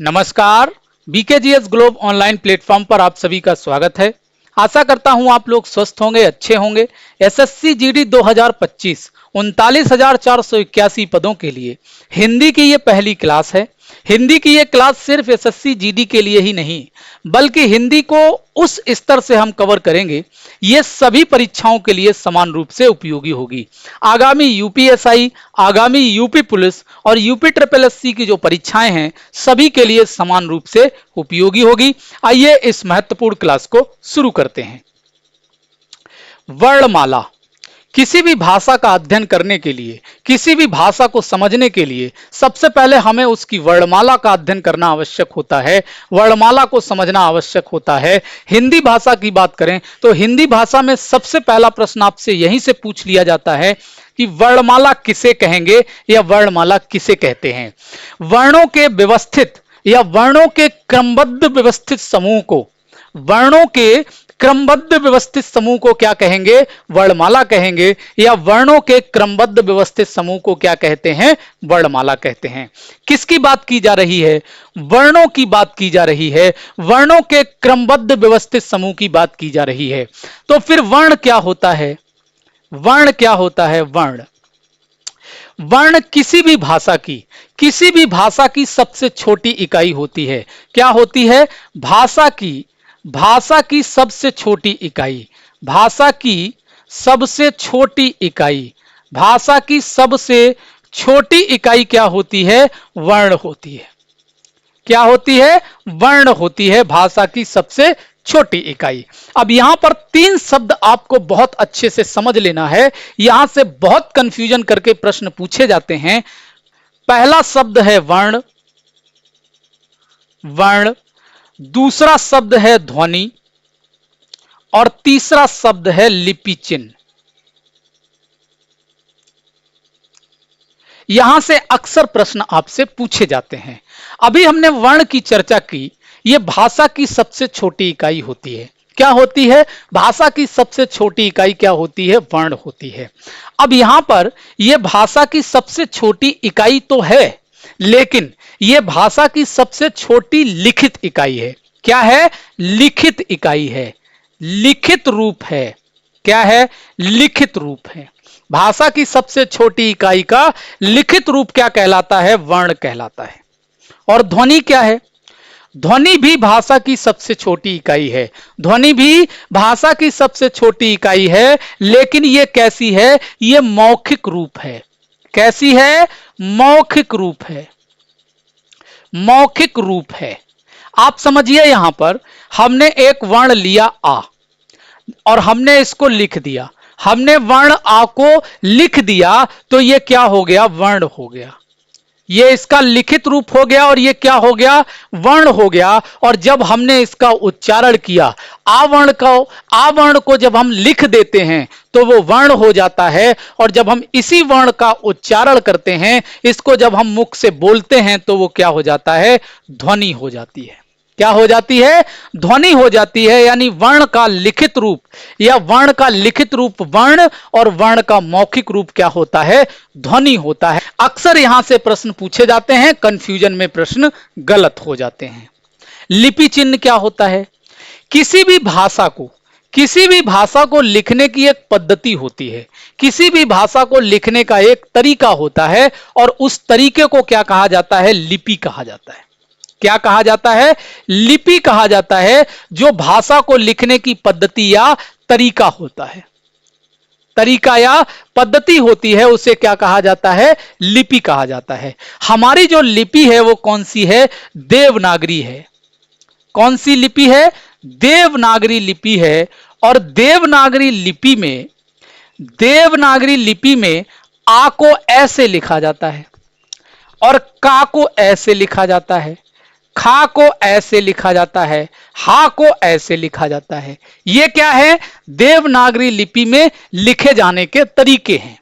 नमस्कार, बीकेजीएस globe online platform पर आप सभी का स्वागत है। आशा करता हूं आप लोग स्वस्थ होंगे, अच्छे होंगे। एसएससी जीडी 2025 39,481 पदों के लिए हिंदी की ये पहली क्लास है। हिंदी की ये क्लास सिर्फ एसएससी जीडी के लिए ही नहीं, बल्कि हिंदी को उस स्तर से हम कवर करेंगे, ये सभी परीक्षाओं के लिए समान रूप से उपयोगी होगी। आगामी यूपीएसआई, आगामी यूपी पुलिस और यूपी ट्रिपल एससी की जो परीक्षाएं हैं, सभी के लिए समान रूप से उपयोगी होगी। आइए इस महत्वपूर्ण क्लास को शुरू करते हैं। वर्णमाला। किसी भी भाषा का अध्ययन करने के लिए, किसी भी भाषा को समझने के लिए सबसे पहले हमें उसकी वर्णमाला का अध्ययन करना आवश्यक होता है, वर्णमाला को समझना आवश्यक होता है। हिंदी भाषा की बात करें तो हिंदी भाषा में सबसे पहला प्रश्न आपसे यहीं से पूछ लिया जाता है कि वर्णमाला किसे कहेंगे या वर्णमाला किसे कहते हैं। वर्णों के व्यवस्थित या वर्णों के क्रमबद्ध व्यवस्थित समूह को, वर्णों के क्रमबद्ध व्यवस्थित समूह को क्या कहेंगे? वर्णमाला कहेंगे। या वर्णों के क्रमबद्ध व्यवस्थित समूह को क्या कहते हैं? वर्णमाला कहते हैं। किसकी बात की जा रही है? वर्णों की बात की जा रही है, वर्णों के क्रमबद्ध व्यवस्थित समूह की बात की जा रही है। तो फिर वर्ण क्या होता है? वर्ण क्या होता है? वर्ण किसी भी भाषा की सबसे छोटी इकाई होती है। क्या होती है? भाषा की सबसे छोटी इकाई, भाषा की सबसे छोटी इकाई, भाषा की सबसे छोटी इकाई क्या होती है? वर्ण होती है। क्या होती है? वर्ण होती है, भाषा की सबसे छोटी इकाई। अब यहां पर तीन शब्द आपको बहुत अच्छे से समझ लेना है, यहां से बहुत कंफ्यूजन करके प्रश्न पूछे जाते हैं। पहला शब्द है वर्ण, दूसरा शब्द है ध्वनि और तीसरा शब्द है लिपि चिन्ह। यहां से अक्सर प्रश्न आपसे पूछे जाते हैं। अभी हमने वर्ण की चर्चा की, यह भाषा की सबसे छोटी इकाई होती है। क्या होती है? भाषा की सबसे छोटी इकाई क्या होती है? वर्ण होती है। अब यहां पर यह भाषा की सबसे छोटी इकाई तो है, लेकिन यह भाषा की सबसे छोटी लिखित इकाई है। क्या है? लिखित इकाई है, लिखित रूप है। क्या है? लिखित रूप है। भाषा की सबसे छोटी इकाई का लिखित रूप क्या कहलाता है? वर्ण कहलाता है। और ध्वनि क्या है? ध्वनि भी भाषा की सबसे छोटी इकाई है। ध्वनि भी भाषा की सबसे छोटी इकाई है, लेकिन यह कैसी है? यह मौखिक रूप है। कैसी है? मौखिक रूप है। मौखिक रूप है। आप समझिए, यहां पर हमने एक वर्ण लिया आ और हमने इसको लिख दिया। हमने वर्ण आ को लिख दिया तो यह क्या हो गया? वर्ण हो गया। ये इसका लिखित रूप हो गया और ये क्या हो गया? वर्ण हो गया। और जब हमने इसका उच्चारण किया, आ वर्ण को जब हम लिख देते हैं तो वो वर्ण हो जाता है। और जब हम इसी वर्ण का उच्चारण करते हैं, इसको जब हम मुख से बोलते हैं तो वो क्या हो जाता है? ध्वनि हो जाती है। क्या हो जाती है? ध्वनि हो जाती है। यानी वर्ण का लिखित रूप या वर्ण का लिखित रूप वर्ण और वर्ण का मौखिक रूप क्या होता है? ध्वनि होता है। अक्सर यहां से प्रश्न पूछे जाते हैं, कंफ्यूजन में प्रश्न गलत हो जाते हैं। लिपि चिन्ह क्या होता है? किसी भी भाषा को लिखने की एक पद्धति होती है, किसी भी भाषा को लिखने का एक तरीका होता है, और उस तरीके को क्या कहा जाता है? लिपि कहा जाता है। क्या कहा जाता है? लिपि कहा जाता है। जो भाषा को लिखने की पद्धति या तरीका होता है, तरीका या पद्धति होती है, उसे क्या कहा जाता है? लिपि कहा जाता है। हमारी जो लिपि है वो कौन सी है? देवनागरी है। कौन सी लिपि है? देवनागरी लिपि है। और देवनागरी लिपि में आ को ऐसे लिखा जाता है और का को ऐसे लिखा जाता है, खा को ऐसे लिखा जाता है, हा को ऐसे लिखा जाता है। ये क्या है? देवनागरी लिपि में लिखे जाने के तरीके हैं।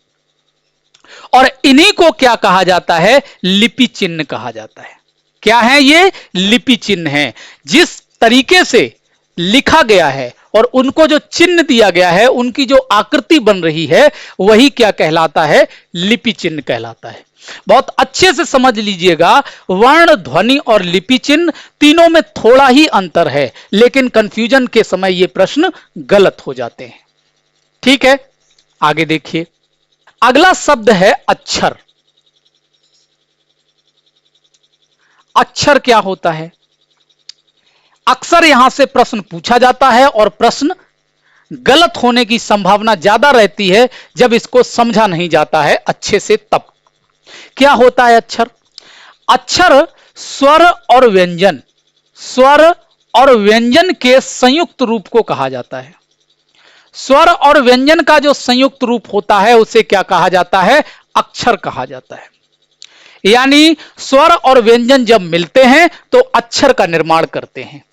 और इन्हीं को क्या कहा जाता है? लिपि चिन्ह कहा जाता है। क्या है ये? लिपि चिन्ह है। जिस तरीके से लिखा गया है और उनको जो चिन्ह दिया गया है, उनकी जो आकृति बन रही है, वही क्या कहलाता है? लिपि चिन्ह कहलाता है। बहुत अच्छे से समझ लीजिएगा, वर्ण, ध्वनि और लिपि चिन्ह तीनों में थोड़ा ही अंतर है, लेकिन कंफ्यूजन के समय ये प्रश्न गलत हो जाते हैं। ठीक है, आगे देखिए। अगला शब्द है अक्षर। अक्षर क्या होता है? अक्सर यहां से प्रश्न पूछा जाता है और प्रश्न गलत होने की संभावना ज्यादा रहती है जब इसको समझा नहीं जाता है अच्छे से। तब क्या होता है अक्षर? अक्षर स्वर और व्यंजन, स्वर और व्यंजन के संयुक्त रूप को कहा जाता है। स्वर और व्यंजन का जो संयुक्त रूप होता है उसे क्या कहा जाता है? अक्षर कहा जाता है। यानी स्वर और व्यंजन जब मिलते हैं तो अक्षर का निर्माण करते हैं।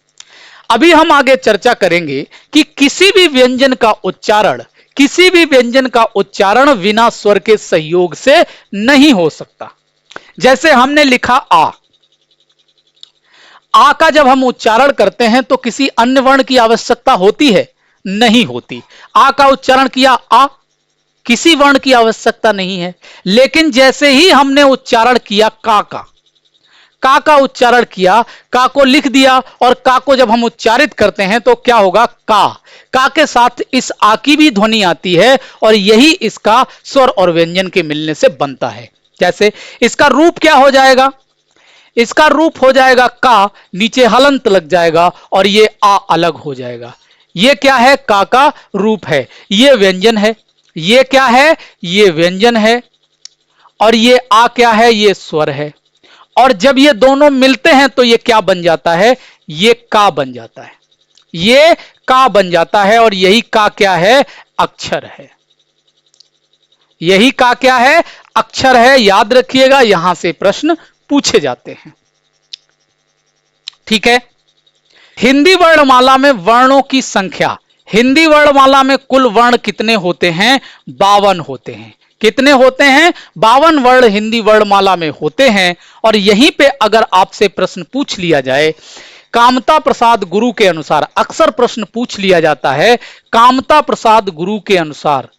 अभी हम आगे चर्चा करेंगे कि किसी भी व्यंजन का उच्चारण, किसी भी व्यंजन का उच्चारण बिना स्वर के सहयोग से नहीं हो सकता। जैसे हमने लिखा आ, आ का जब हम उच्चारण करते हैं तो किसी अन्य वर्ण की आवश्यकता होती है? नहीं होती। आ का उच्चारण किया आ, किसी वर्ण की आवश्यकता नहीं है। लेकिन जैसे ही हमने उच्चारण किया का का उच्चारण किया, का को लिख दिया, और का को जब हम उच्चारित करते हैं तो क्या होगा? का के साथ इस आ की भी ध्वनि आती है और यही इसका स्वर और व्यंजन के मिलने से बनता है। जैसे इसका रूप क्या हो जाएगा? इसका रूप हो जाएगा का, नीचे हलंत लग जाएगा और ये आ अलग हो जाएगा। ये क्या है? का रूप है। ये व्यंजन है। ये क्या है? ये व्यंजन है। और ये आ क्या है? ये स्वर है। और जब ये दोनों मिलते हैं तो ये क्या बन जाता है? ये का बन जाता है। ये का बन जाता है और यही का क्या है? अक्षर है। यही का क्या है? अक्षर है। याद रखिएगा, यहां से प्रश्न पूछे जाते हैं। ठीक है। हिंदी वर्णमाला में वर्णों की संख्या, हिंदी वर्णमाला में कुल वर्ण कितने होते हैं? 52 होते हैं। कितने होते हैं? 52 वर्ण हिंदी वर्णमाला में होते हैं। और यहीं पे अगर आपसे प्रश्न पूछ लिया जाए, कामता प्रसाद गुरु के अनुसार, अक्सर प्रश्न पूछ लिया जाता है, कामता प्रसाद गुरु के अनुसार,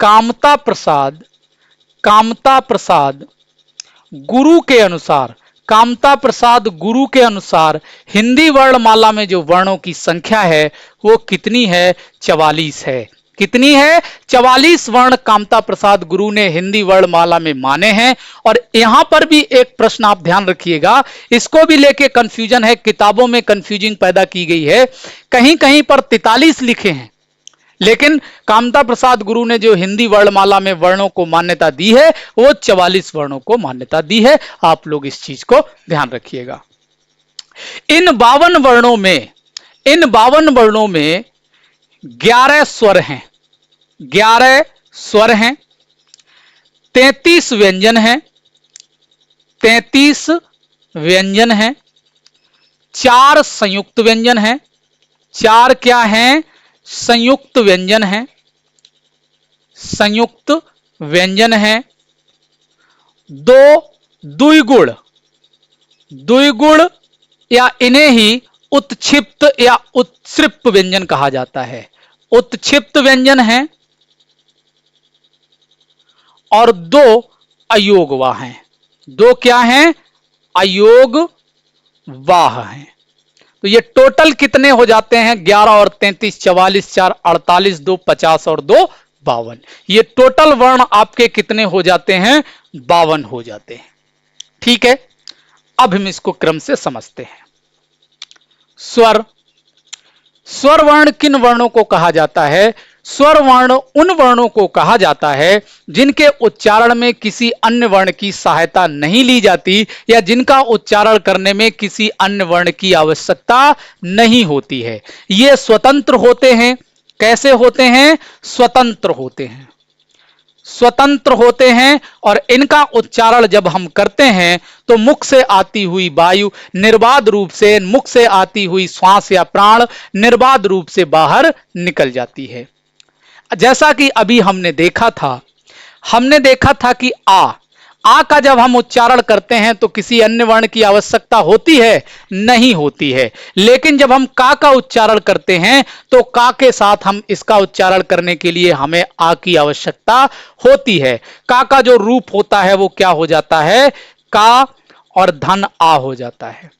कामता प्रसाद गुरु के अनुसार, कामता प्रसाद गुरु के अनुसार हिंदी वर्णमाला में जो वर्णों की संख्या है वो कितनी है? 44 है। कितनी है? 44 वर्ण कामता प्रसाद गुरु ने हिंदी वर्णमाला में माने हैं। और यहां पर भी एक प्रश्न आप ध्यान रखिएगा, इसको भी लेके कंफ्यूजन है, किताबों में कंफ्यूजिंग पैदा की गई है। कहीं कहीं पर 43 लिखे हैं, लेकिन कामता प्रसाद गुरु ने जो हिंदी वर्णमाला में वर्णों को मान्यता दी है वो 44 वर्णों को मान्यता दी है। आप लोग इस चीज को ध्यान रखिएगा। इन 52 वर्णों में 11 स्वर हैं, 11 स्वर हैं, 33 व्यंजन हैं, 33 व्यंजन हैं, 4 संयुक्त व्यंजन हैं। 4 क्या हैं? संयुक्त व्यंजन हैं। संयुक्त व्यंजन हैं। 2 द्विगुण या इन्हें ही उत्क्षिप्त या उत्सृप्त व्यंजन कहा जाता है। उत्क्षिप्त व्यंजन है। और 2 अयोगवाह हैं। 2 क्या हैं? अयोगवाह हैं। तो ये टोटल कितने हो जाते हैं? 11 और 33, 44, 4 48, 2 50 और 2 52। ये टोटल वर्ण आपके कितने हो जाते हैं? 52 हो जाते हैं। ठीक है, अब हम इसको क्रम से समझते हैं। स्वर, स्वर वर्ण किन वर्णों को कहा जाता है? स्वर वर्ण उन वर्णों को कहा जाता है जिनके उच्चारण में किसी अन्य वर्ण की सहायता नहीं ली जाती या जिनका उच्चारण करने में किसी अन्य वर्ण की आवश्यकता नहीं होती है। ये स्वतंत्र होते हैं। कैसे होते हैं? स्वतंत्र होते हैं। स्वतंत्र होते हैं और इनका उच्चारण जब हम करते हैं तो मुख से आती हुई वायु निर्बाध रूप से, मुख से आती हुई श्वास या प्राण निर्बाध रूप से बाहर निकल जाती है। जैसा कि अभी हमने देखा था कि आ का जब हम उच्चारण करते हैं तो किसी अन्य वर्ण की आवश्यकता होती है? नहीं होती है। लेकिन जब हम का उच्चारण करते हैं तो का के साथ हम इसका उच्चारण करने के लिए हमें आ की आवश्यकता होती है। का जो रूप होता है वो क्या हो जाता है? का और धन आ हो जाता है।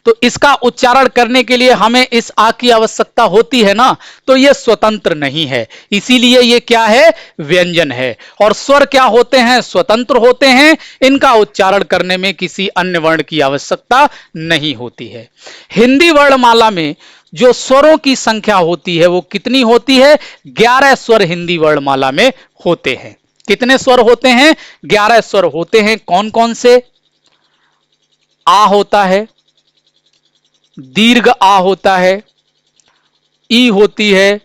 तो इसका उच्चारण करने के लिए हमें इस आ की आवश्यकता होती है ना, तो यह स्वतंत्र नहीं है, इसीलिए यह क्या है? व्यंजन है। और स्वर क्या होते हैं? स्वतंत्र होते हैं, इनका उच्चारण करने में किसी अन्य वर्ण की आवश्यकता नहीं होती है। हिंदी वर्णमाला में जो स्वरों की संख्या होती है वो कितनी होती है? 11 स्वर हिंदी वर्णमाला में होते हैं। कितने स्वर होते हैं? 11 स्वर होते हैं। कौन कौन से? आ होता है, दीर्घ आ होता है, ई होती है,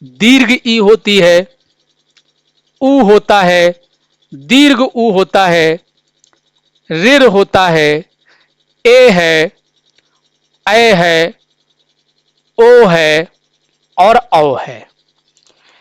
दीर्घ ई होती है, ऊ होता है, दीर्घ ऊ होता है, ऋर होता है, ए है, ऐ है, ओ है और औ है।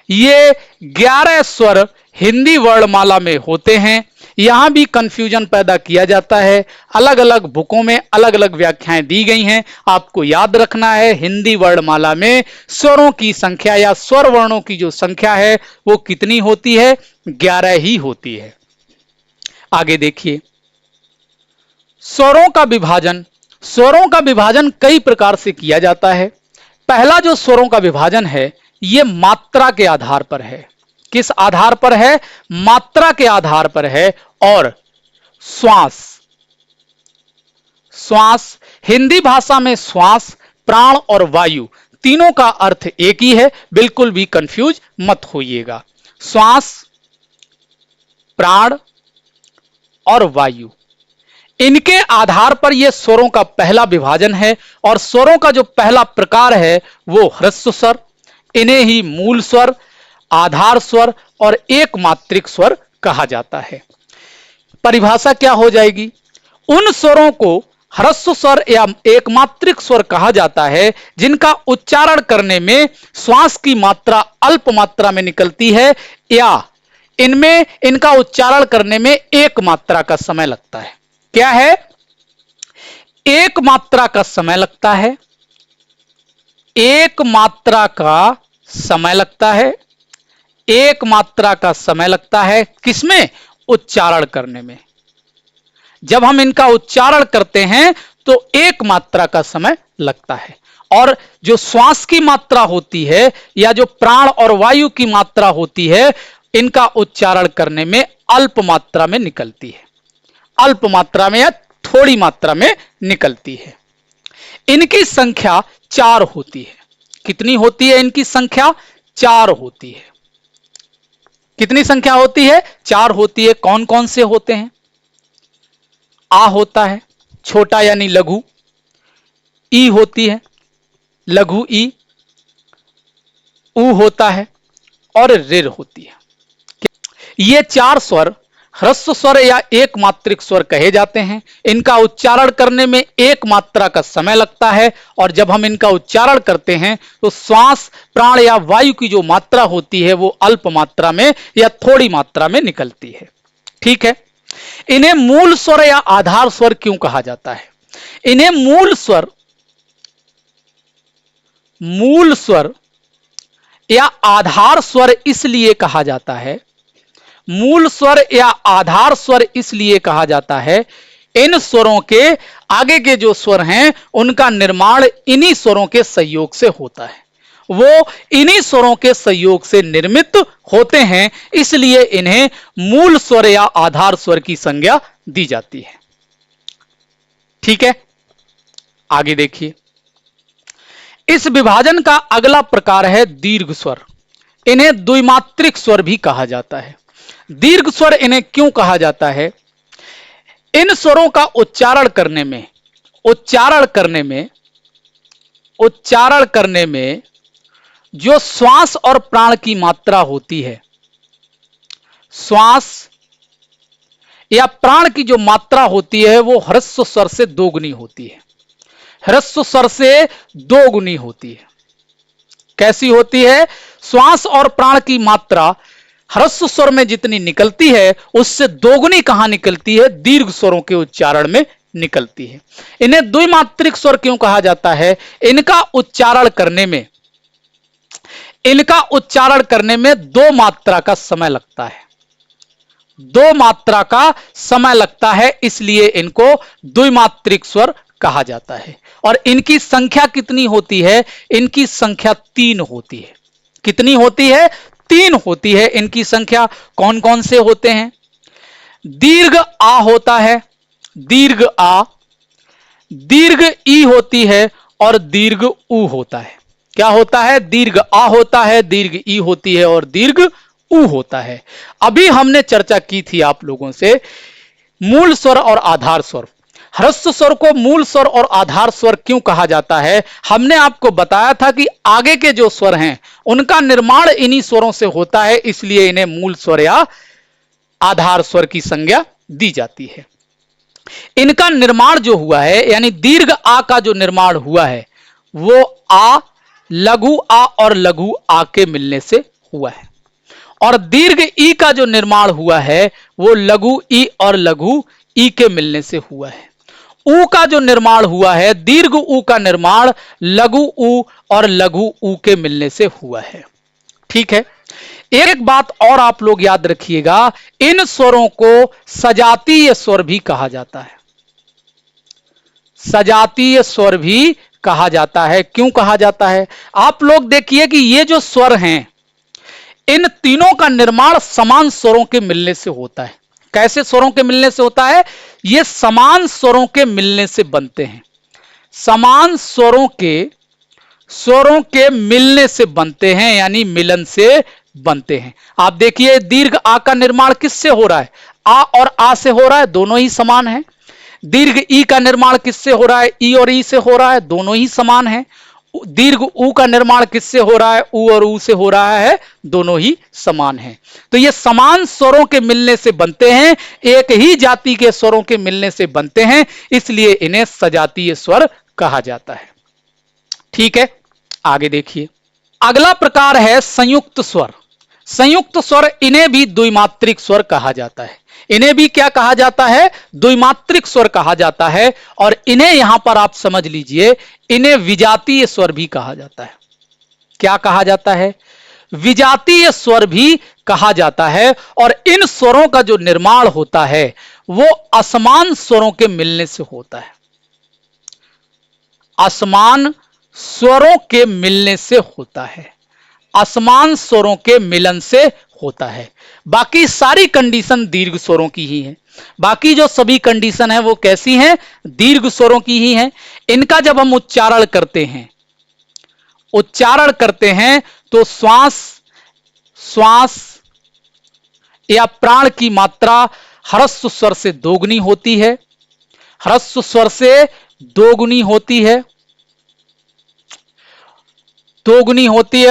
ये 11 स्वर हिंदी वर्णमाला में होते हैं। यहां भी कंफ्यूजन पैदा किया जाता है। अलग अलग बुकों में अलग अलग व्याख्याएं दी गई हैं। आपको याद रखना है हिंदी वर्णमाला में स्वरों की संख्या या स्वर वर्णों की जो संख्या है वो कितनी होती है? 11 ही होती है। आगे देखिए, स्वरों का विभाजन कई प्रकार से किया जाता है। पहला जो स्वरों का विभाजन है यह मात्रा के आधार पर है। किस आधार पर है? मात्रा के आधार पर है। और श्वास, हिंदी भाषा में श्वास, प्राण और वायु तीनों का अर्थ एक ही है, बिल्कुल भी कंफ्यूज मत होइएगा। श्वास, प्राण और वायु, इनके आधार पर यह स्वरों का पहला विभाजन है। और स्वरों का जो पहला प्रकार है वो ह्रस्व स्वर, इन्हें ही मूल स्वर, आधार स्वर और एक मात्रिक स्वर कहा जाता है। परिभाषा क्या हो जाएगी? उन स्वरों को ह्रस्व स्वर या एक मात्रिक स्वर कहा जाता है जिनका उच्चारण करने में श्वास की मात्रा अल्प मात्रा में निकलती है या इनमें इनका उच्चारण करने में एक मात्रा का समय लगता है। क्या है? एक मात्रा का समय लगता है। एक मात्रा का समय लगता है। एक मात्रा का समय लगता है किसमें? उच्चारण करने में। जब हम इनका उच्चारण करते हैं तो एक मात्रा का समय लगता है। और जो श्वास की मात्रा होती है या जो प्राण और वायु की मात्रा होती है, इनका उच्चारण करने में अल्प मात्रा में निकलती है। अल्प मात्रा में या थोड़ी मात्रा में निकलती है। इनकी संख्या 4 होती है। कितनी होती है इनकी संख्या? 4 होती है। कितनी संख्या होती है? 4 होती है। कौन कौन से होते हैं? आ होता है, छोटा यानी लघु। ई होती है, लघु ई। ऊ होता है और ऋर होती है। ये 4 स्वर ह्रस्व स्वर या एक मात्रिक स्वर कहे जाते हैं। इनका उच्चारण करने में एक मात्रा का समय लगता है। और जब हम इनका उच्चारण करते हैं तो श्वास, प्राण या वायु की जो मात्रा होती है वो अल्प मात्रा में या थोड़ी मात्रा में निकलती है। ठीक है। इन्हें मूल स्वर या आधार स्वर क्यों कहा जाता है? इन्हें मूल स्वर या आधार स्वर इसलिए कहा जाता है। मूल स्वर या आधार स्वर इसलिए कहा जाता है, इन स्वरों के आगे के जो स्वर हैं उनका निर्माण इन्हीं स्वरों के सहयोग से होता है। वो इन्हीं स्वरों के सहयोग से निर्मित होते हैं, इसलिए इन्हें मूल स्वर या आधार स्वर की संज्ञा दी जाती है। ठीक है, आगे देखिए। इस विभाजन का अगला प्रकार है दीर्घ स्वर। इन्हें द्विमात्रिक स्वर भी कहा जाता है। दीर्घ स्वर इन्हें क्यों कहा जाता है? इन स्वरों का उच्चारण करने में जो श्वास और प्राण की मात्रा होती है, श्वास या प्राण की जो मात्रा होती है वो ह्रस्व स्वर से दोगुनी होती है। ह्रस्व स्वर से दोगुनी होती है। कैसी होती है? श्वास और प्राण की मात्रा ह्रस्व स्वर में जितनी निकलती है उससे दोगुनी कहां निकलती है? दीर्घ स्वरों के उच्चारण में निकलती है। इन्हें द्विमात्रिक स्वर क्यों कहा जाता है? इनका उच्चारण करने में दो मात्रा का समय लगता है, दो मात्रा का समय लगता है, इसलिए इनको द्विमात्रिक स्वर कहा जाता है। और इनकी संख्या कितनी होती है? इनकी संख्या 3 होती है। कितनी होती है? 3 होती है इनकी संख्या। कौन कौन से होते हैं? दीर्घ आ होता है, दीर्घ आ, दीर्घ ई होती है और दीर्घ उ होता है। क्या होता है? दीर्घ आ होता है, दीर्घ ई होती है और दीर्घ उ होता है। अभी हमने चर्चा की थी आप लोगों से मूल स्वर और आधार स्वर। ह्रस्व स्वर को मूल स्वर और आधार स्वर क्यों कहा जाता है? हमने आपको बताया था कि आगे के जो स्वर हैं उनका निर्माण इन्हीं स्वरों से होता है, इसलिए इन्हें मूल स्वर या आधार स्वर की संज्ञा दी जाती है। इनका निर्माण जो हुआ है, यानी दीर्घ आ का जो निर्माण हुआ है वो आ, लघु आ और लघु आ के मिलने से हुआ है, और दीर्घ ई का जो निर्माण हुआ है वो लघु ई और लघु ई के मिलने से हुआ है। ऊ का जो निर्माण हुआ है, दीर्घ ऊ का निर्माण लघु ऊ और लघु ऊ के मिलने से हुआ है। ठीक है। एक बात और आप लोग याद रखिएगा, इन स्वरों को सजातीय स्वर भी कहा जाता है। सजातीय स्वर भी कहा जाता है। क्यों कहा जाता है? आप लोग देखिए कि ये जो स्वर हैं इन तीनों का निर्माण समान स्वरों के मिलने से होता है। कैसे स्वरों के मिलने से होता है? ये समान स्वरों के मिलने से बनते हैं। समान स्वरों के मिलने से बनते हैं, यानी मिलन से बनते हैं। आप देखिए दीर्घ आ का निर्माण किससे हो रहा है? आ और आ से हो रहा है, दोनों ही समान हैं। दीर्घ ई का निर्माण किससे हो रहा है? ई और ई से हो रहा है, दोनों ही समान हैं। दीर्घ ऊ का निर्माण किससे हो रहा है? ऊ और ऊ से हो रहा है, दोनों ही समान हैं। तो ये समान स्वरों के मिलने से बनते हैं, एक ही जाति के स्वरों के मिलने से बनते हैं, इसलिए इन्हें सजातीय स्वर कहा जाता है। ठीक है, आगे देखिए। अगला प्रकार है संयुक्त स्वर। संयुक्त स्वर, इन्हें भी द्विमात्रिक स्वर कहा जाता है। इन्हें भी क्या कहा जाता है? द्विमात्रिक स्वर कहा जाता है। और इन्हें यहां पर आप समझ लीजिए, इन्हें विजातीय स्वर भी कहा जाता है। क्या कहा जाता है? विजातीय स्वर भी कहा जाता है। और इन स्वरों का जो निर्माण होता है वो असमान स्वरों के मिलने से होता है। असमान स्वरों के मिलने से होता है, असमान स्वरों के मिलन से होता है। बाकी सारी कंडीशन दीर्घ स्वरों की ही है। बाकी जो सभी कंडीशन है वो कैसी हैं? दीर्घ स्वरों की ही है। इनका जब हम उच्चारण करते हैं तो श्वास या प्राण की मात्रा ह्रस्व स्वर से दोगुनी होती है, ह्रस्व स्वर से दोगुनी होती है,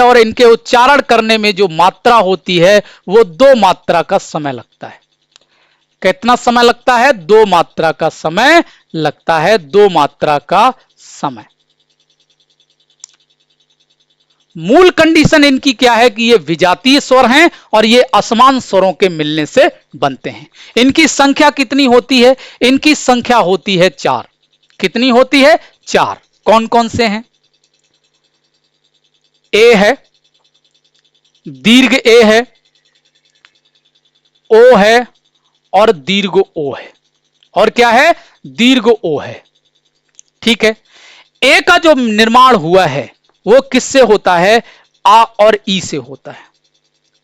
और इनके उच्चारण करने में जो मात्रा होती है वो 2 मात्रा का समय लगता है। कितना समय लगता है? 2 मात्रा का समय लगता है, 2 मात्रा का समय। मूल कंडीशन इनकी क्या है कि ये विजातीय स्वर हैं और ये असमान स्वरों के मिलने से बनते हैं। इनकी संख्या कितनी होती है? इनकी संख्या होती है 4। कितनी होती है? 4। कौन कौन से हैं? ए है, दीर्घ ए है, ओ है और दीर्घ ओ है। और क्या है? दीर्घ ओ है। ठीक है। ए का जो निर्माण हुआ है वो किससे होता है? आ और ई से होता है।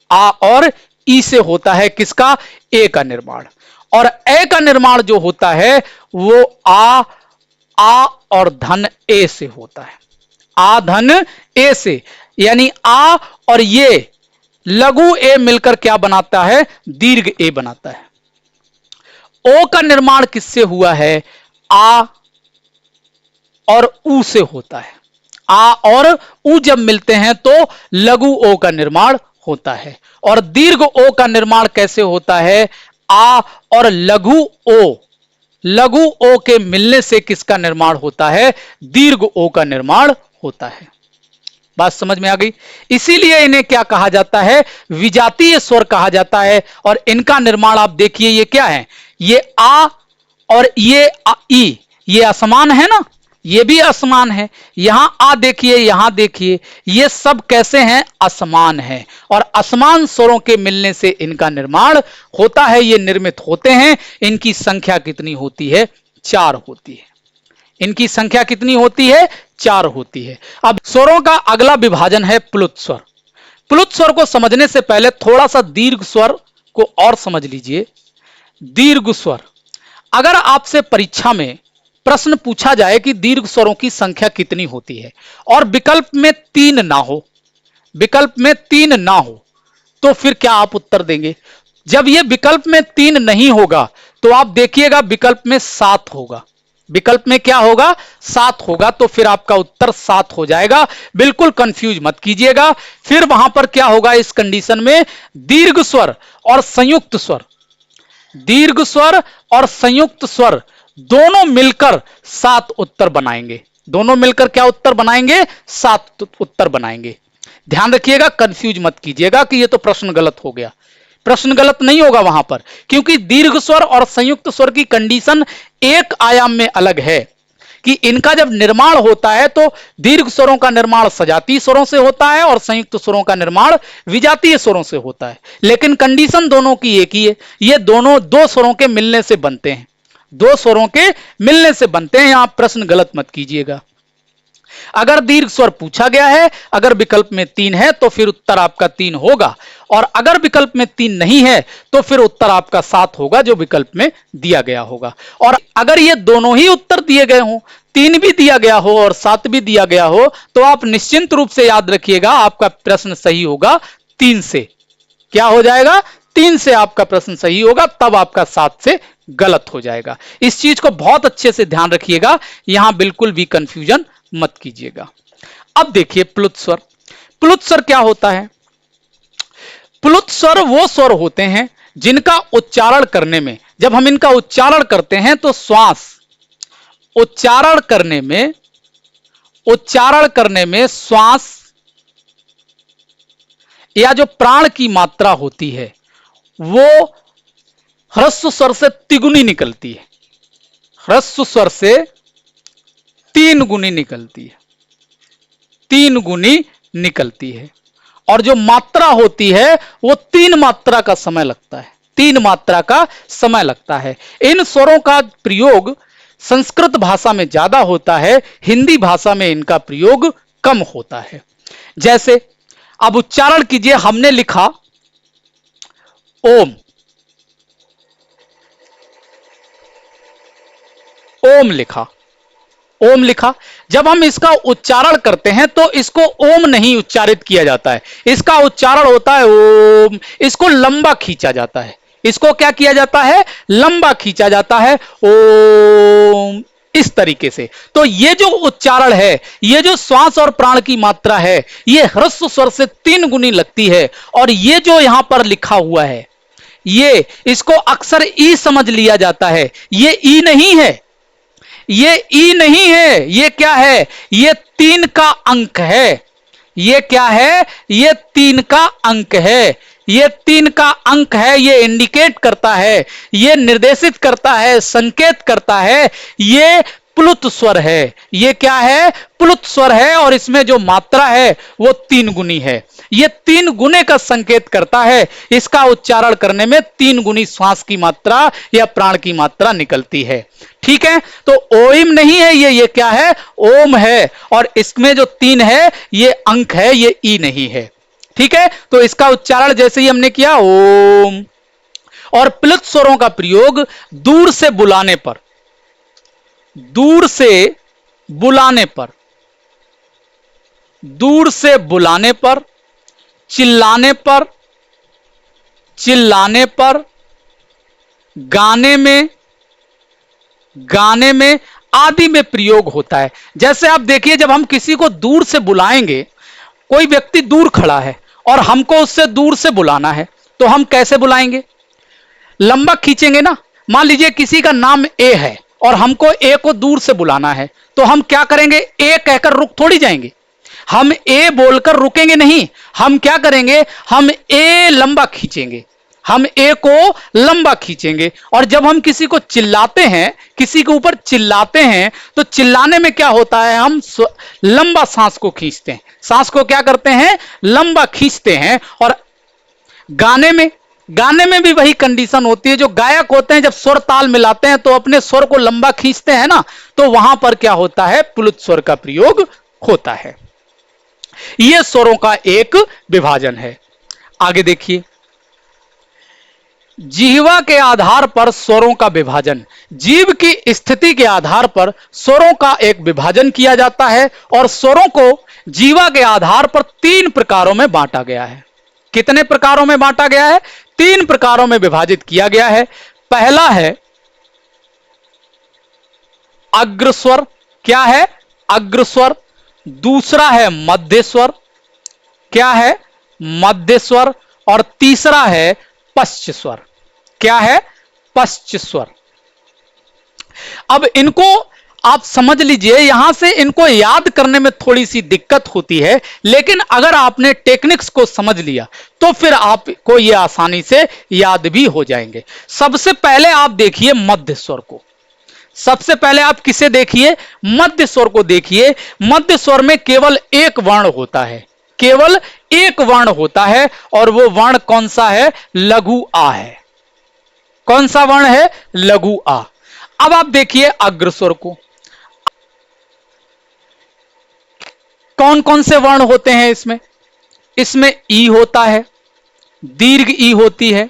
आ और ई से होता है किसका? ए का निर्माण। और ए का निर्माण जो होता है वो आ और धन ए से होता है। आ धन ए से, यानी आ और ये लघु ए मिलकर क्या बनाता है? दीर्घ ए बनाता है। ओ का निर्माण किससे हुआ है? आ और ऊ से होता है। आ और ऊ जब मिलते हैं तो लघु ओ का निर्माण होता है। और दीर्घ ओ का निर्माण कैसे होता है? आ और लघु ओ के मिलने से किसका निर्माण होता है? दीर्घ ओ का निर्माण होता है। बात समझ में आ गई? इसीलिए इन्हें क्या कहा जाता है? विजातीय स्वर कहा जाता है। और इनका निर्माण आप देखिए, ये क्या है? ये आ और ये ई, ये असमान है ना, ये भी असमान है। यहां आ देखिए, यहां देखिए, ये सब कैसे हैं? असमान है। और असमान स्वरों के मिलने से इनका निर्माण होता है, ये निर्मित होते हैं। इनकी संख्या कितनी होती है? 4 होती है। इनकी संख्या कितनी होती है? 4 होती है। अब स्वरों का अगला विभाजन है प्लुत स्वर। प्लुत स्वर को समझने से पहले थोड़ा सा दीर्घ स्वर को और समझ लीजिए। दीर्घ स्वर, अगर आपसे परीक्षा में प्रश्न पूछा जाए कि दीर्घ स्वरों की संख्या कितनी होती है और विकल्प में 3 ना हो, विकल्प में 3 ना हो, तो फिर क्या आप उत्तर देंगे? जब यह विकल्प में 3 नहीं होगा तो आप देखिएगा विकल्प में 7 होगा। विकल्प में क्या होगा? 7 होगा। तो फिर आपका उत्तर 7 हो जाएगा। बिल्कुल कंफ्यूज मत कीजिएगा। फिर वहां पर क्या होगा इस कंडीशन में? दीर्घ स्वर और संयुक्त स्वर, दीर्घ स्वर और संयुक्त स्वर दोनों मिलकर 7 उत्तर बनाएंगे। दोनों मिलकर क्या उत्तर बनाएंगे? 7 उत्तर बनाएंगे। ध्यान रखिएगा, कंफ्यूज मत कीजिएगा कि ये तो प्रश्न गलत हो गया। प्रश्न गलत नहीं होगा वहां पर, क्योंकि दीर्घ स्वर और संयुक्त स्वर की कंडीशन एक आयाम में अलग है कि इनका जब निर्माण होता है तो दीर्घ स्वरों का निर्माण सजातीय स्वरों से होता है और संयुक्त स्वरों का निर्माण विजातीय स्वरों से होता है। लेकिन कंडीशन दोनों की एक ही है, ये दोनों 2 स्वरों के मिलने से बनते हैं। 2 स्वरों के मिलने से बनते हैं। यहां प्रश्न गलत मत कीजिएगा। अगर दीर्घ स्वर पूछा गया है, अगर विकल्प में 3 है तो फिर उत्तर आपका 3 होगा, और अगर विकल्प में 3 नहीं है तो फिर उत्तर आपका 7 होगा जो विकल्प में दिया गया होगा। और अगर ये दोनों ही उत्तर दिए गए हों, 3 भी दिया गया हो और 7 भी दिया गया हो, तो आप निश्चिंत रूप से याद रखिएगा आपका प्रश्न सही होगा 3 से। क्या हो जाएगा? 3 से आपका प्रश्न सही होगा, तब आपका 7 से गलत हो जाएगा। इस चीज को बहुत अच्छे से ध्यान रखिएगा, यहां बिल्कुल भी कंफ्यूजन मत कीजिएगा। अब देखिए प्लुत स्वर। प्लुत स्वर क्या होता है? प्लुत स्वर वो स्वर होते हैं जिनका उच्चारण करने में, जब हम इनका उच्चारण करते हैं तो श्वास, उच्चारण करने में श्वास या जो प्राण की मात्रा होती है वो ह्रस्व स्वर से तिगुनी निकलती है, ह्रस्व स्वर से 3 गुनी निकलती है, 3 गुनी निकलती है। और जो मात्रा होती है वो 3 मात्रा का समय लगता है, 3 मात्रा का समय लगता है। इन स्वरों का प्रयोग संस्कृत भाषा में ज्यादा होता है, हिंदी भाषा में इनका प्रयोग कम होता है। जैसे अब उच्चारण कीजिए, हमने लिखा ओम, ओम लिखा, ओम लिखा। जब हम इसका उच्चारण करते हैं तो इसको ओम नहीं उच्चारित किया जाता है, इसका उच्चारण होता है ओम। इसको लंबा खींचा जाता है, इसको क्या किया जाता है? लंबा खींचा जाता है, ओम, इस तरीके से। तो ये जो उच्चारण है, ये जो श्वास और प्राण की मात्रा है, ये ह्रस्व स्वर से 3 गुनी लगती है। और ये जो यहां पर लिखा हुआ है, ये इसको अक्सर ई समझ लिया जाता है। ये ई नहीं है, ये ई नहीं है, ये क्या है? ये 3 का अंक है। ये क्या है? ये 3 का अंक है। ये 3 का अंक है। ये इंडिकेट करता है, ये निर्देशित करता है, संकेत करता है, ये प्लुत स्वर है। ये क्या है? प्लुत स्वर है। और इसमें जो मात्रा है वो 3 गुनी है। ये 3 गुने का संकेत करता है। इसका उच्चारण करने में 3 गुनी श्वास की मात्रा या प्राण की मात्रा निकलती है। ठीक है, तो ओम नहीं है ये क्या है? ओम है। और इसमें जो 3 है ये अंक है, ये ई नहीं है। ठीक है, तो इसका उच्चारण जैसे ही हमने किया ओम। और प्लुत स्वरों का प्रयोग दूर से बुलाने पर, दूर से बुलाने पर, दूर से बुलाने पर, चिल्लाने पर, चिल्लाने पर, गाने में आदि में प्रयोग होता है। जैसे आप देखिए, जब हम किसी को दूर से बुलाएंगे, कोई व्यक्ति दूर खड़ा है और हमको उससे दूर से बुलाना है, तो हम कैसे बुलाएंगे? लंबा खींचेंगे ना। मान लीजिए किसी का नाम ए है और हमको ए को दूर से बुलाना है, तो हम क्या करेंगे? ए कहकर रुक थोड़ी जाएंगे, हम ए बोलकर रुकेंगे नहीं, हम क्या करेंगे, हम ए लंबा खींचेंगे, हम ए को लंबा खींचेंगे। और जब हम किसी को चिल्लाते हैं, किसी के ऊपर चिल्लाते हैं, तो चिल्लाने में क्या होता है, हम लंबा सांस को खींचते हैं, सांस को क्या करते हैं, लंबा खींचते हैं। और गाने में भी वही कंडीशन होती है। जो गायक होते हैं जब स्वर ताल मिलाते हैं तो अपने स्वर को लंबा खींचते हैं ना, तो वहां पर क्या होता है, प्लुत स्वर का प्रयोग होता है। यह स्वरों का एक विभाजन है। आगे देखिए, जिह्वा के आधार पर स्वरों का विभाजन। जीव की स्थिति के आधार पर स्वरों का एक विभाजन किया जाता है और स्वरों को जिह्वा के आधार पर 3 प्रकारों में बांटा गया है। कितने प्रकारों में बांटा गया है, 3 प्रकारों में विभाजित किया गया है। पहला है अग्रस्वर, क्या है, अग्रस्वर। दूसरा है मध्य स्वर, क्या है, मध्य स्वर। और तीसरा है पश्च स्वर, क्या है, पश्च स्वर। अब इनको आप समझ लीजिए, यहां से इनको याद करने में थोड़ी सी दिक्कत होती है, लेकिन अगर आपने टेक्निक्स को समझ लिया तो फिर आपको ये आसानी से याद भी हो जाएंगे। सबसे पहले आप देखिए मध्य स्वर को, सबसे पहले आप किसे देखिए, मध्य स्वर को देखिए। मध्य स्वर में केवल एक वर्ण होता है, केवल एक वर्ण होता है, और वो वर्ण कौन सा है, लघु आ है। कौन सा वर्ण है, लघु आ। अब आप देखिए अग्रस्वर को, कौन कौन से वर्ण होते हैं इसमें, इसमें ई होता है, दीर्घ ई होती है,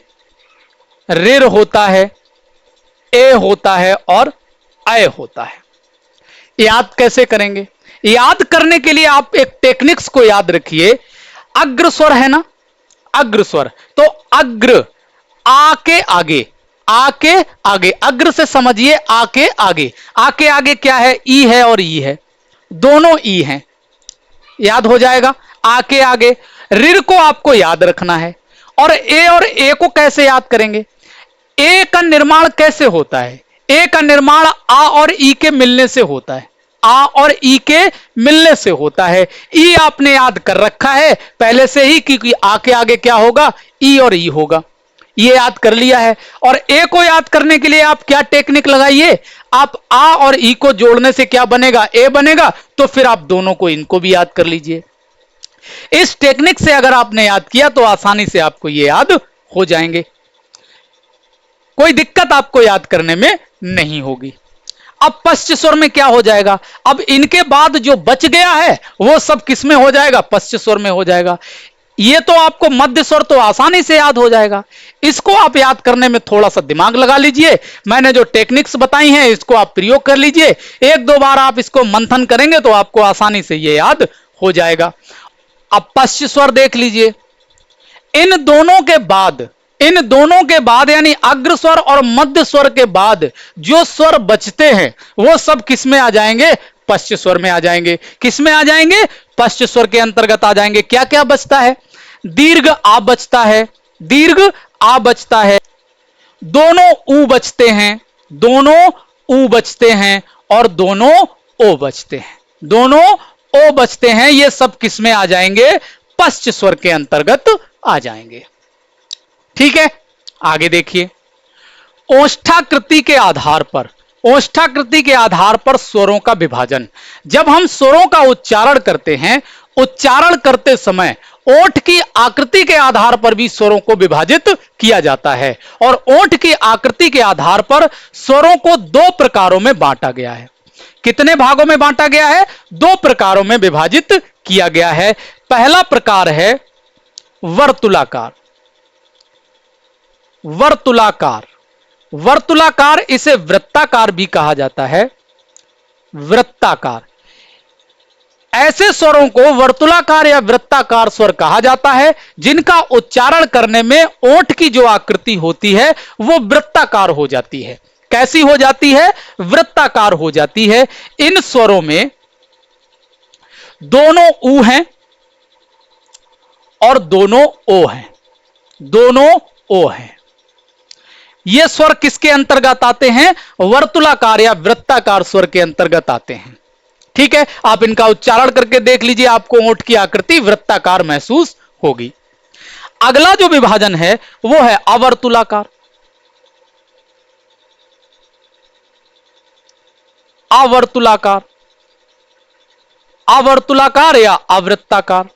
ऋ होता है, ए होता है और अय होता है। याद कैसे करेंगे, याद करने के लिए आप एक टेक्निक्स को याद रखिए। अग्रस्वर है ना, अग्रस्वर, तो अग्र, आ के आगे, आ के आगे, अग्र से समझिए आ के आगे, आ के आगे क्या है, ई है और ई है, दोनों ई हैं, याद हो जाएगा। आ के आगे ऋ को आपको याद रखना है। और ए को कैसे याद करेंगे, ए का निर्माण कैसे होता है, ए का निर्माण आ और ई के मिलने से होता है, आ और ई के मिलने से होता है। ई आपने याद कर रखा है पहले से ही, क्योंकि आ के आगे क्या होगा, ई और ई होगा, ये याद कर लिया है। और ए को याद करने के लिए आप क्या टेक्निक लगाइए, आप आ और ई को जोड़ने से क्या बनेगा, ए बनेगा, तो फिर आप दोनों को, इनको भी याद कर लीजिए। इस टेक्निक से अगर आपने याद किया तो आसानी से आपको ये याद हो जाएंगे, कोई दिक्कत आपको याद करने में नहीं होगी। अब पश्च स्वर में क्या हो जाएगा, अब इनके बाद जो बच गया है वो सब किस में हो जाएगा, पश्च स्वर में हो जाएगा। ये तो आपको मध्य स्वर तो आसानी से याद हो जाएगा, इसको आप याद करने में थोड़ा सा दिमाग लगा लीजिए। मैंने जो टेक्निक्स बताई हैं इसको आप प्रयोग कर लीजिए, एक दो बार आप इसको मंथन करेंगे तो आपको आसानी से ये याद हो जाएगा। अब पश्च स्वर देख लीजिए, इन दोनों के बाद यानी अग्र स्वर और मध्य स्वर के बाद जो स्वर बचते हैं वो सब किस में आ जाएंगे, पश्च स्वर में आ जाएंगे। किस में आ जाएंगे, पश्च स्वर के अंतर्गत आ जाएंगे। क्या क्या बचता है, दीर्घ आ बचता है, दीर्घ आ बचता है, दोनों ऊ बचते हैं, दोनों ऊ बचते हैं, और दोनों ओ बचते हैं, दोनों ओ बचते हैं। ये सब किस में आ जाएंगे, पश्च स्वर के अंतर्गत आ जाएंगे। ठीक है, आगे देखिए, ओष्ठाकृति के आधार पर, ओष्ठाकृति के आधार पर स्वरों का विभाजन। जब हम स्वरों का उच्चारण करते हैं, उच्चारण करते समय ओठ की आकृति के आधार पर भी स्वरों को विभाजित किया जाता है, और ओठ की आकृति के आधार पर स्वरों को 2 प्रकारों में बांटा गया है। कितने भागों में बांटा गया है, 2 प्रकारों में विभाजित किया गया है। पहला प्रकार है वर्तुलाकार, वर्तुलाकार, वर्तुलाकार, इसे वृत्ताकार भी कहा जाता है, वृत्ताकार। ऐसे स्वरों को वर्तुलाकार या वृत्ताकार स्वर कहा जाता है जिनका उच्चारण करने में ओठ की जो आकृति होती है वो वृत्ताकार हो जाती है। कैसी हो जाती है, वृत्ताकार हो जाती है। इन स्वरों में दोनों ऊ हैं और दोनों ओ हैं, दोनों ओ हैं। ये स्वर किसके अंतर्गत आते हैं, वर्तुलाकार या वृत्ताकार स्वर के अंतर्गत आते हैं। ठीक है, आप इनका उच्चारण करके देख लीजिए, आपको ओंठ की आकृति वृत्ताकार महसूस होगी। अगला जो विभाजन है वो है अवर्तुलाकार। अवर्तुलाकार, अवर्तुलाकार या अवृत्ताकार,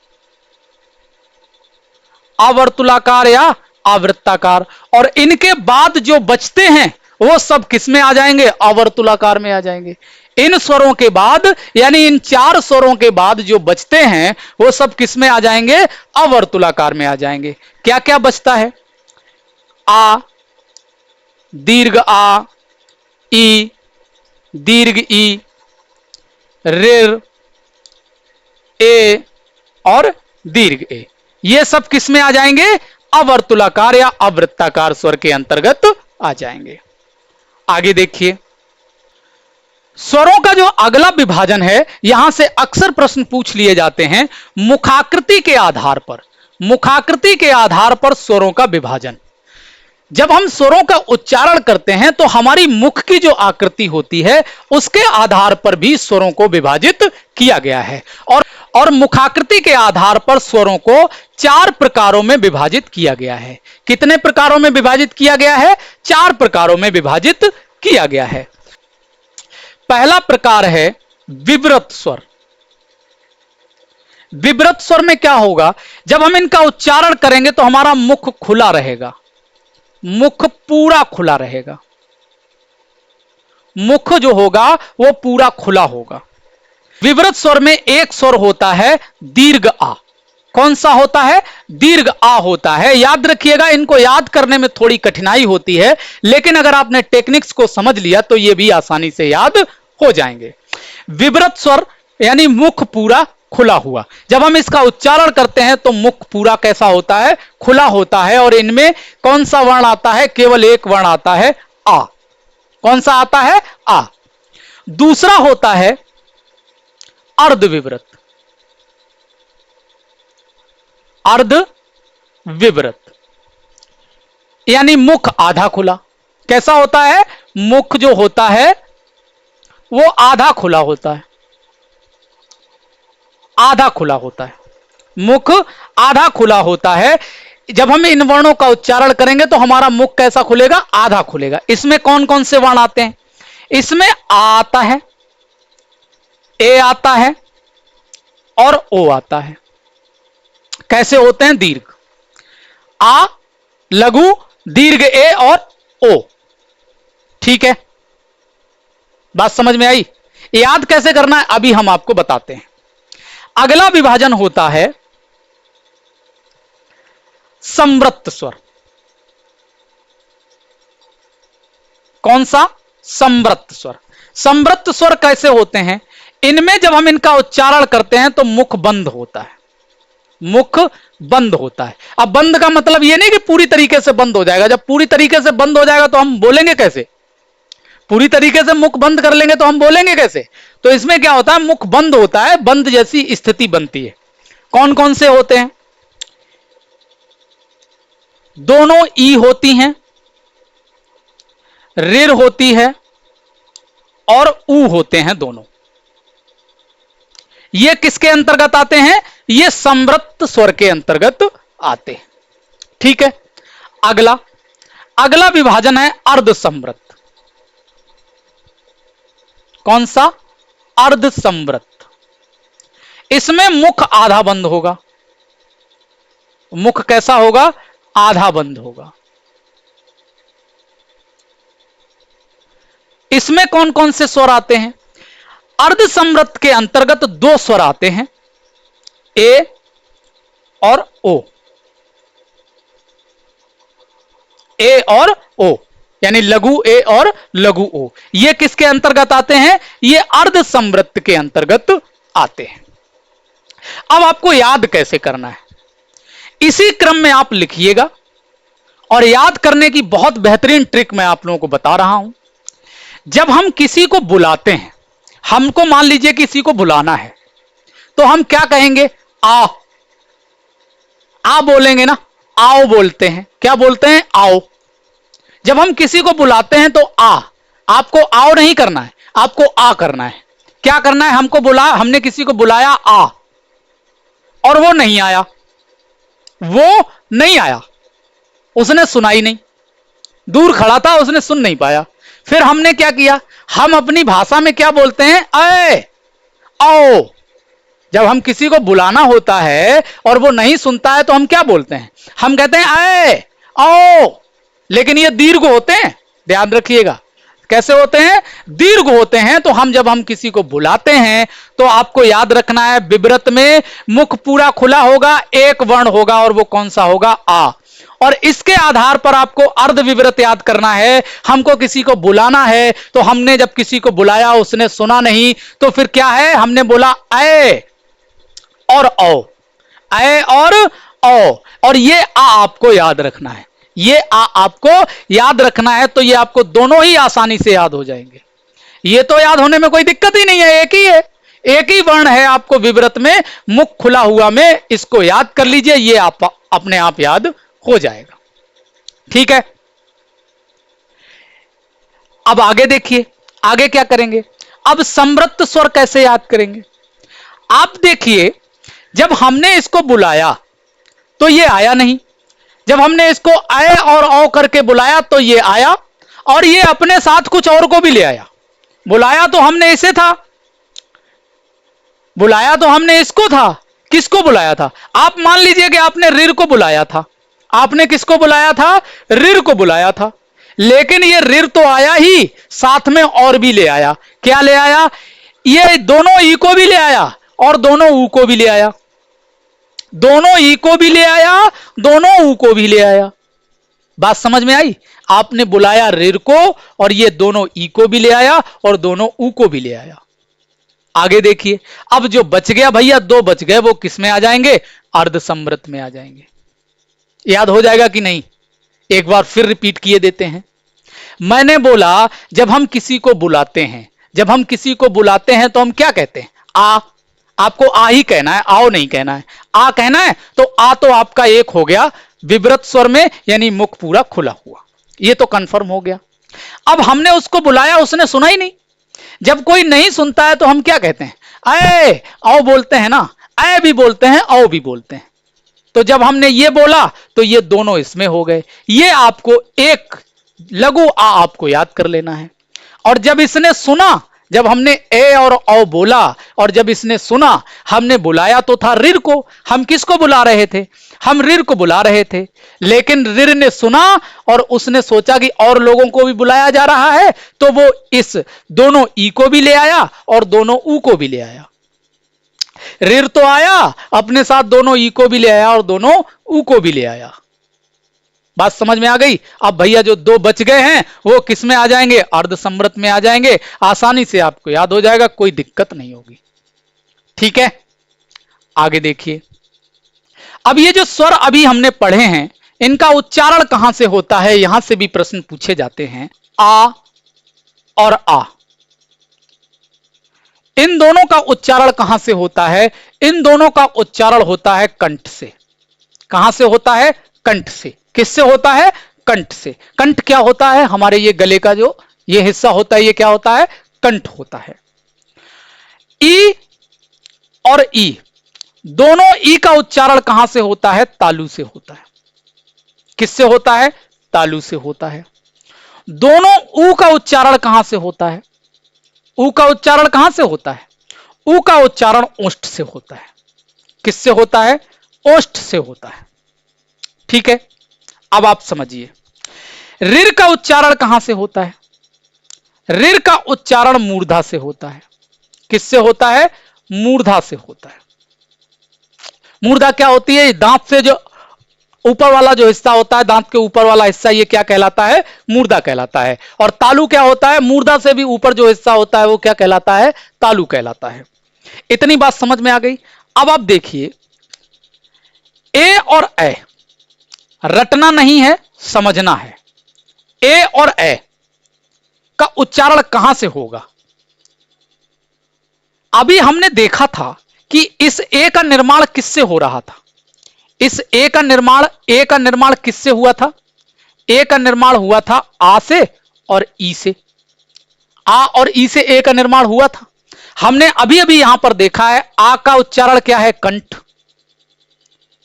अवर्तुलाकार या अवृत्ताकार। और इनके बाद जो बचते हैं वो सब किस में आ जाएंगे? अवर्तुलाकार में आ जाएंगे। इन स्वरों के बाद, यानी इन 4 स्वरों के बाद जो बचते हैं वो सब किस में आ जाएंगे? अवर्तुलाकार में आ जाएंगे। क्या क्या बचता है? आ, दीर्घ आ, ई, दीर्घ ई, ऋ, ए और दीर्घ ए, ये सब किस में आ जाएंगे? अवर्तुलाकार या अवृत्ताकार स्वर के अंतर्गत आ जाएंगे। आगे देखिए, स्वरों का जो अगला विभाजन है, यहां से अक्सर प्रश्न पूछ लिए जाते हैं मुखाकृति के आधार पर। मुखाकृति के आधार पर स्वरों का विभाजन। जब हम स्वरों का उच्चारण करते हैं तो हमारी मुख की जो आकृति होती है उसके आधार पर भी स्वरों को विभाजित किया गया है। और मुखाकृति के आधार पर स्वरों को 4 प्रकारों में विभाजित किया गया है। कितने प्रकारों में विभाजित किया गया है? 4 प्रकारों में विभाजित किया गया है। पहला प्रकार है विव्रत स्वर। विव्रत स्वर में क्या होगा? जब हम इनका उच्चारण करेंगे तो हमारा मुख खुला रहेगा, मुख पूरा खुला रहेगा, मुख जो होगा वो पूरा खुला होगा। विव्रत स्वर में एक स्वर होता है दीर्घ आ। कौन सा होता है? दीर्घ आ होता है। याद रखिएगा, इनको याद करने में थोड़ी कठिनाई होती है, लेकिन अगर आपने टेक्निक्स को समझ लिया तो ये भी आसानी से याद हो जाएंगे। विव्रत स्वर यानी मुख पूरा खुला हुआ। जब हम इसका उच्चारण करते हैं तो मुख पूरा कैसा होता है? खुला होता है। और इनमें कौन सा वर्ण आता है? केवल एक वर्ण आता है, आ। कौन सा आता है? आ। दूसरा होता है अर्धविव्रत। अर्धविव्रत यानी मुख आधा खुला। कैसा होता है? मुख जो होता है वो आधा खुला होता है, आधा खुला होता है, मुख आधा खुला होता है। जब हम इन वर्णों का उच्चारण करेंगे तो हमारा मुख कैसा खुलेगा? आधा खुलेगा। इसमें कौन कौन से वर्ण आते हैं? इसमें आ आता है, ए आता है और ओ आता है। कैसे होते हैं? दीर्घ आ, लघु, दीर्घ ए और ओ। ठीक है, बात समझ में आई? याद कैसे करना है अभी हम आपको बताते हैं। अगला विभाजन होता है संवृत्त स्वर। कौन सा? संवृत्त स्वर। संवृत्त स्वर कैसे होते हैं? इनमें जब हम इनका उच्चारण करते हैं तो मुख बंद होता है, मुख बंद होता है। अब बंद का मतलब यह नहीं कि पूरी तरीके से बंद हो जाएगा। जब पूरी तरीके से बंद हो जाएगा तो हम बोलेंगे कैसे? पूरी तरीके से मुख बंद कर लेंगे तो हम बोलेंगे कैसे? तो इसमें क्या होता है? मुख बंद होता है, बंद जैसी स्थिति बनती है। कौन कौन से होते हैं? दोनों ई होती हैं, ऋ होती है और ऊ होते हैं दोनों। ये किसके अंतर्गत आते हैं? ये संवृत्त स्वर के अंतर्गत आते हैं। ठीक है, अगला विभाजन है अर्धसंवृत्त। कौन सा? अर्धसंवृत्त। इसमें मुख आधा बंद होगा। मुख कैसा होगा? आधा बंद होगा। इसमें कौन कौन से स्वर आते हैं? अर्धसंवृत्त के अंतर्गत 2 स्वर आते हैं, ए और ओ। ए और ओ यानी लघु ए और लघु ओ, ये किसके अंतर्गत आते हैं? ये अर्धसंवृत्त के अंतर्गत आते हैं। अब आपको याद कैसे करना है? इसी क्रम में आप लिखिएगा। और याद करने की बहुत बेहतरीन ट्रिक मैं आप लोगों को बता रहा हूं। जब हम किसी को बुलाते हैं, हमको मान लीजिए किसी को बुलाना है, तो हम क्या कहेंगे? आ। आ बोलेंगे ना, आओ बोलते हैं। क्या बोलते हैं? आओ। जब हम किसी को बुलाते हैं तो आ, आपको आओ नहीं करना है, आपको आ करना है। क्या करना है हमको, हमने किसी को बुलाया आ, और वो नहीं आया, उसने सुना ही नहीं, दूर खड़ा था, उसने सुन नहीं पाया। फिर हमने क्या किया, हम अपनी भाषा में क्या बोलते हैं, अय, आओ। जब हम किसी को बुलाना होता है और वो नहीं सुनता है तो हम क्या बोलते हैं, हम कहते हैं अय, आओ। लेकिन ये दीर्घ होते हैं, ध्यान रखिएगा। कैसे होते हैं, दीर्घ होते हैं। तो जब हम किसी को बुलाते हैं तो आपको याद रखना है, विव्रत में मुख पूरा खुला होगा, एक वर्ण होगा, और वो कौन सा होगा, आ। और इसके आधार पर आपको अर्ध विव्रत याद करना है। हमको किसी को बुलाना है, तो हमने जब किसी को बुलाया उसने सुना नहीं, तो फिर क्या है, हमने बोला अय और औ, अय और औ, और ये आ आपको याद रखना है, ये आ आपको याद रखना है। तो ये आपको दोनों ही आसानी से याद हो जाएंगे, ये तो याद होने में कोई दिक्कत ही नहीं है, एक ही है, एक ही वर्ण है आपको विव्रत में, मुख खुला हुआ में, इसको याद कर लीजिए, ये आप अपने आप याद हो जाएगा। ठीक है, अब आगे देखिए, आगे क्या करेंगे, अब समृद्ध स्वर कैसे याद करेंगे। आप देखिए, जब हमने इसको बुलाया तो ये आया नहीं, जब हमने इसको आए और औ करके बुलाया तो ये आया, और ये अपने साथ कुछ और को भी ले आया। बुलाया तो हमने इसे था, बुलाया तो हमने इसको था, किसको बुलाया था, आप मान लीजिए कि आपने ऋर को बुलाया था, आपने किसको बुलाया था, ऋर को बुलाया था। लेकिन ये ऋर तो आया ही, साथ में और भी ले आया। क्या ले आया, ये दोनों ई को भी ले आया और दोनों ऊ को भी ले आया, दोनों ई को भी ले आया, दोनों ऊ को भी ले आया। बात समझ में आई, आपने बुलाया ऋर को और ये दोनों ई को भी ले आया और दोनों ऊ को भी ले आया। आगे देखिए, अब जो बच गया भैया, दो बच गए, वो किस में आ जाएंगे, अर्ध समृत में आ जाएंगे। याद हो जाएगा कि नहीं, एक बार फिर रिपीट किए देते हैं। मैंने बोला, जब हम किसी को बुलाते हैं, जब हम किसी को बुलाते हैं तो हम क्या कहते हैं, आ। आपको आ ही कहना है, आओ नहीं कहना है, आ कहना है। तो आ तो आपका एक हो गया विव्रत स्वर में, यानी मुख पूरा खुला हुआ, ये तो कंफर्म हो गया। अब हमने उसको बुलाया, उसने सुना ही नहीं। जब कोई नहीं सुनता है तो हम क्या कहते हैं, अय, आओ बोलते हैं ना, अय भी बोलते हैं, आओ भी बोलते हैं। तो जब हमने ये बोला तो ये दोनों इसमें हो गए। ये आपको एक लघु आ आपको याद कर लेना है। और जब इसने सुना, जब हमने ए और औ बोला और जब इसने सुना, हमने बुलाया तो था ऋर को, हम किसको बुला रहे थे, हम ऋर को बुला रहे थे। लेकिन ऋर ने सुना और उसने सोचा कि और लोगों को भी बुलाया जा रहा है, तो वो इस दोनों ई को भी ले आया और दोनों ऊ को भी ले आया। ऋर तो आया, अपने साथ दोनों ई को भी ले आया और दोनों ऊ को भी ले आया। बात समझ में आ गई। अब भैया जो दो बच गए हैं वो किस में आ जाएंगे, अर्ध समृत में आ जाएंगे। आसानी से आपको याद हो जाएगा, कोई दिक्कत नहीं होगी। ठीक है, आगे देखिए। अब ये जो स्वर अभी हमने पढ़े हैं, इनका उच्चारण कहां से होता है, यहां से भी प्रश्न पूछे जाते हैं। आ और आ, इन दोनों का उच्चारण कहां से होता है, इन दोनों का उच्चारण होता है कंठ से। कहां से होता है, कंठ से। किससे होता है, कंठ से। कंठ क्या होता है, हमारे ये गले का जो ये हिस्सा होता है, ये क्या होता है, कंठ होता है। ई और ई, दोनों ई का उच्चारण कहां से होता है, तालु से होता है। किससे होता है, तालु से होता है। दोनों ऊ का उच्चारण कहां से होता है, ऊ का उच्चारण कहां से होता है, ऊ का उच्चारण ओष्ठ से होता है। किससे होता है, ओष्ठ से होता है। ठीक है, अब आप समझिए, ऋर का उच्चारण कहां से होता है, ऋर का उच्चारण मूर्धा से होता है। किससे होता है, मूर्धा से होता है। मूर्धा क्या होती है, दांत से जो ऊपर वाला जो हिस्सा होता है, दांत के ऊपर वाला हिस्सा, ये क्या कहलाता है, मूर्धा कहलाता है। और तालु क्या होता है, मूर्धा से भी ऊपर जो हिस्सा होता है वो क्या कहलाता है, तालु कहलाता है। इतनी बात समझ में आ गई। अब आप देखिए, ए और ए रटना नहीं है, समझना है। ए और ए का उच्चारण कहां से होगा। अभी हमने देखा था कि इस ए का निर्माण किससे हो रहा था, इस ए का निर्माण किससे हुआ था, ए का निर्माण हुआ था आ से और ई से। आ और ई से ए का निर्माण हुआ था। हमने अभी अभी यहां पर देखा है आ का उच्चारण क्या है? कंठ।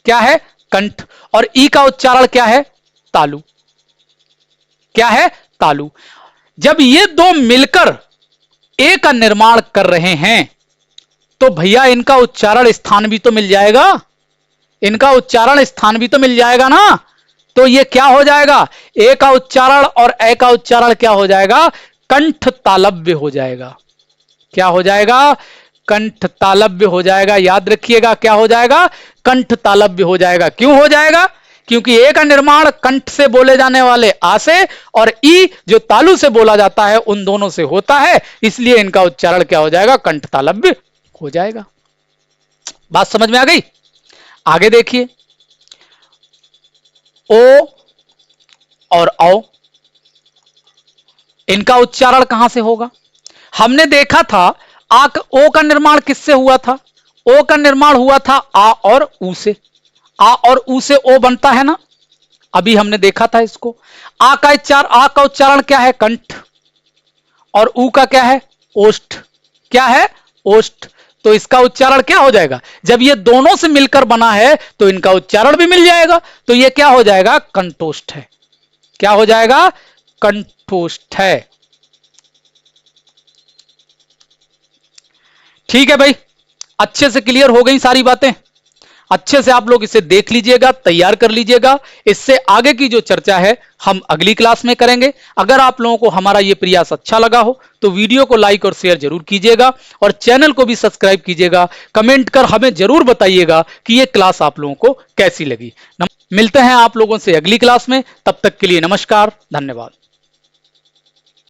क्या है? कंठ। और ई का उच्चारण क्या है? तालु। क्या है? तालु। जब ये दो मिलकर ए का निर्माण कर रहे हैं तो भैया इनका उच्चारण स्थान भी तो मिल जाएगा, इनका उच्चारण स्थान भी तो मिल जाएगा ना। तो ये क्या हो जाएगा? ए का उच्चारण और ए का उच्चारण क्या हो जाएगा? कंठ तालव्य हो जाएगा। क्या हो जाएगा? कंठ तालव्य हो जाएगा। याद रखिएगा, क्या हो जाएगा? कंठ तालव्य हो जाएगा। क्यों हो जाएगा? क्योंकि ए का निर्माण कंठ से बोले जाने वाले आ से और ई जो तालु से बोला जाता है उन दोनों से होता है, इसलिए इनका उच्चारण क्या हो जाएगा? कंठ तालव्य हो जाएगा। बात समझ में आ गई? आगे देखिए, ओ और औ, इनका उच्चारण कहां से होगा? हमने देखा था ओ का निर्माण किससे हुआ था? ओ का निर्माण हुआ था आ और ऊ से। आ और ऊ से ओ बनता है ना, अभी हमने देखा था इसको। आ का उच्चारण क्या है? कंठ। और ऊ का क्या है? ओष्ठ। क्या है? ओष्ठ। तो इसका उच्चारण क्या हो जाएगा? जब ये दोनों से मिलकर बना है तो इनका उच्चारण भी मिल जाएगा, तो ये क्या हो जाएगा? कंठोष्ठ है। क्या हो जाएगा? कंठोष्ठ है। ठीक है भाई, अच्छे से क्लियर हो गई सारी बातें। अच्छे से आप लोग इसे देख लीजिएगा, तैयार कर लीजिएगा। इससे आगे की जो चर्चा है हम अगली क्लास में करेंगे। अगर आप लोगों को हमारा यह प्रयास अच्छा लगा हो तो वीडियो को लाइक और शेयर जरूर कीजिएगा और चैनल को भी सब्सक्राइब कीजिएगा। कमेंट कर हमें जरूर बताइएगा कि यह क्लास आप लोगों को कैसी लगी। मिलते हैं आप लोगों से अगली क्लास में, तब तक के लिए नमस्कार, धन्यवाद।